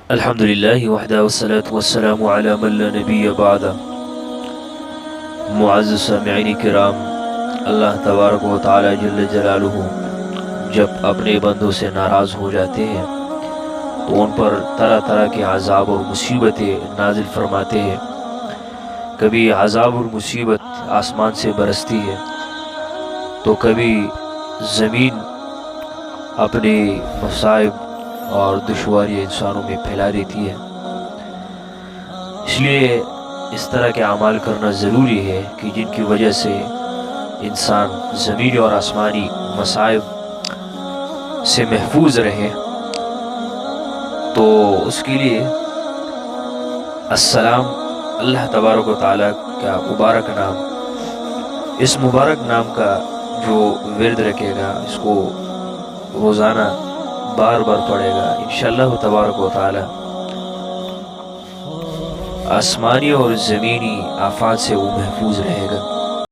الحمدللہ وحدہ والصلاة والسلام علی من لا نبی بعدہ۔ معزز سامعین کرام، اللہ تبارک و تعالی جل جلالہ جب اپنے بندوں سے ناراض ہو جاتے ہیں تو ان پر طرح طرح کے عذاب اور مصیبتیں نازل فرماتے ہیں۔ کبھی عذاب اور مصیبت آسمان سے برستی ہے تو کبھی زمین اپنے مصائب اور دشواریاں انسانوں میں پھیلا دیتی ہے۔ اس لیے اس طرح کے اعمال کرنا ضروری ہے کہ جن کی وجہ سے انسان زمینی اور آسمانی مصائب سے محفوظ رہے۔ تو اس کے لیے السلام، اللہ تبارک و تعالیٰ کا مبارک نام، اس مبارک نام کا جو ورد رکھے گا، اس کو روزانہ بار بار پڑھے گا، انشاءاللہ تبارک و تعالی آسمانی اور زمینی آفات سے وہ محفوظ رہے گا۔